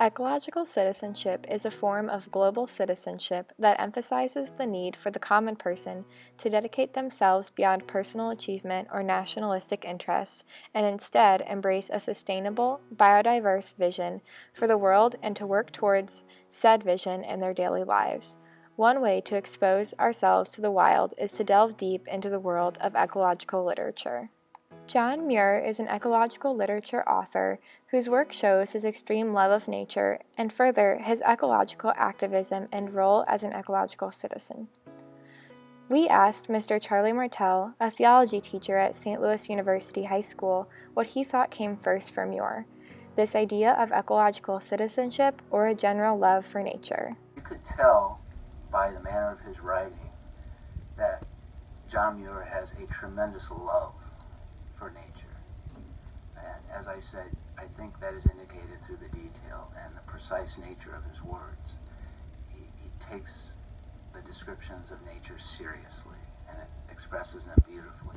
Ecological citizenship is a form of global citizenship that emphasizes the need for the common person to dedicate themselves beyond personal achievement or nationalistic interests and instead embrace a sustainable, biodiverse vision for the world and to work towards said vision in their daily lives. One way to expose ourselves to the wild is to delve deep into the world of ecological literature. John Muir is an ecological literature author whose work shows his extreme love of nature and further his ecological activism and role as an ecological citizen. We asked Mr. Charlie Martel, a theology teacher at St. Louis University High School, what he thought came first for Muir, this idea of ecological citizenship or a general love for nature. You could tell by the manner of his writing that John Muir has a tremendous love for nature. And as I said, I think that is indicated through the detail and the precise nature of his words. He takes the descriptions of nature seriously and it expresses them beautifully.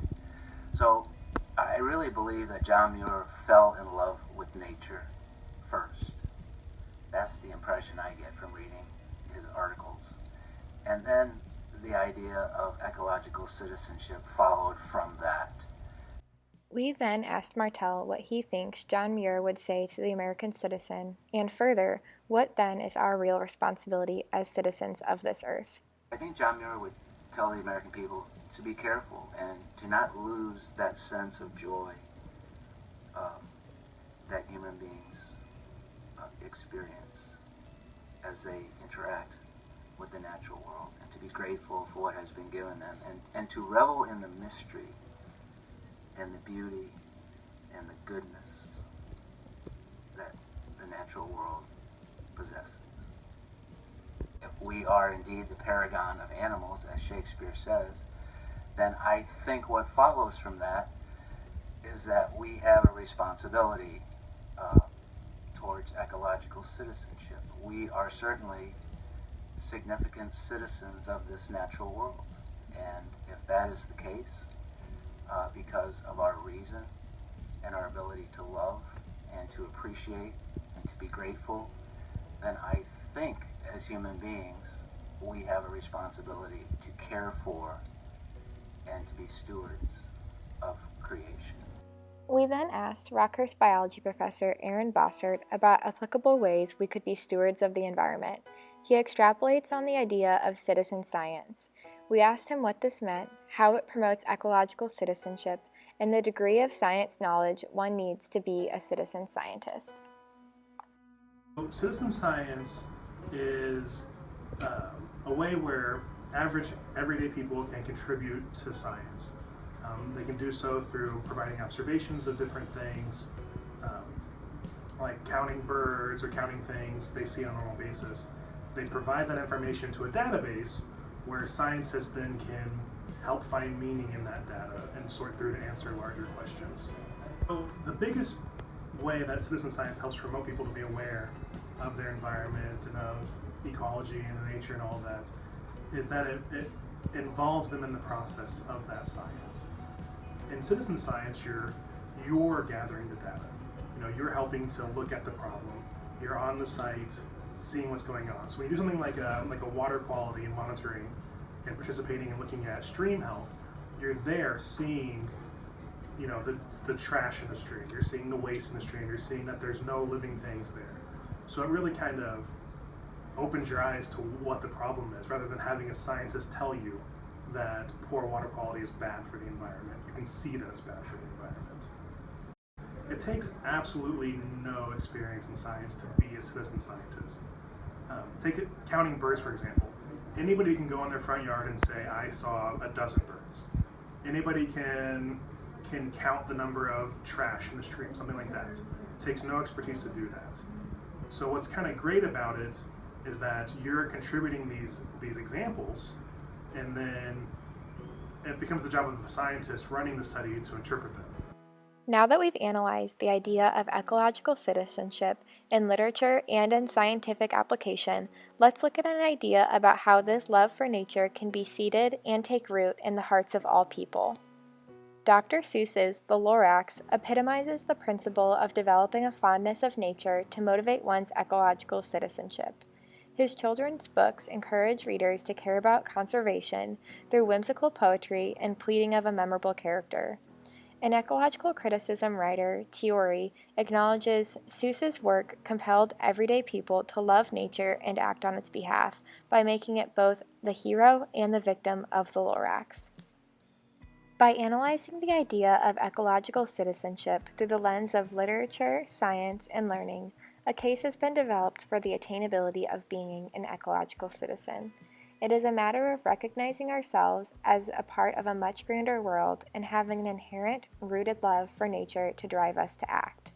So I really believe that John Muir fell in love with nature first. That's the impression I get from reading his articles. And then the idea of ecological citizenship followed from that. We then asked Martel what he thinks John Muir would say to the American citizen, and further, what then is our real responsibility as citizens of this earth. I think John Muir would tell the American people to be careful and to not lose that sense of joy that human beings experience as they interact with the natural world, and to be grateful for what has been given them, and to revel in the mystery and the beauty and the goodness that the natural world possesses. If we are indeed the paragon of animals, as Shakespeare says, then I think what follows from that is that we have a responsibility towards ecological citizenship. We are certainly significant citizens of this natural world, and if that is the case, because of our reason and our ability to love and to appreciate and to be grateful, then I think as human beings we have a responsibility to care for and to be stewards of creation. We then asked Rockhurst biology professor Aaron Bossert about applicable ways we could be stewards of the environment. He extrapolates on the idea of citizen science. We asked him what this meant, how it promotes ecological citizenship, and the degree of science knowledge one needs to be a citizen scientist. Citizen science is a way where average, everyday people can contribute to science. They can do so through providing observations of different things, like counting birds or counting things they see on a normal basis. They provide that information to a database where scientists then can help find meaning in that data and sort through to answer larger questions. So the biggest way that citizen science helps promote people to be aware of their environment and of ecology and nature and all of that is that it involves them in the process of that science. In citizen science, you're gathering the data. You're helping to look at the problem. You're on the site, seeing what's going on. So when you do something like a water quality and monitoring and participating and looking at stream health, you're there seeing, the trash in the stream. You're seeing the waste in the stream. You're seeing that there's no living things there. So it really kind of opens your eyes to what the problem is, rather than having a scientist tell you that poor water quality is bad for the environment. You can see that it's bad for the environment. It takes absolutely no experience in science to be a citizen scientist. Take it, counting birds, for example. Anybody can go in their front yard and say, I saw a dozen birds. Anybody can count the number of trash in the stream, something like that. It takes no expertise to do that. So what's kind of great about it is that you're contributing these examples, and then it becomes the job of the scientist running the study to interpret them. Now that we've analyzed the idea of ecological citizenship in literature and in scientific application, let's look at an idea about how this love for nature can be seeded and take root in the hearts of all people. Dr. Seuss's The Lorax epitomizes the principle of developing a fondness of nature to motivate one's ecological citizenship. His children's books encourage readers to care about conservation through whimsical poetry and pleading of a memorable character. An ecological criticism writer, Tiori, acknowledges Seuss's work compelled everyday people to love nature and act on its behalf by making it both the hero and the victim of the Lorax. By analyzing the idea of ecological citizenship through the lens of literature, science, and learning, a case has been developed for the attainability of being an ecological citizen. It is a matter of recognizing ourselves as a part of a much grander world and having an inherent, rooted love for nature to drive us to act.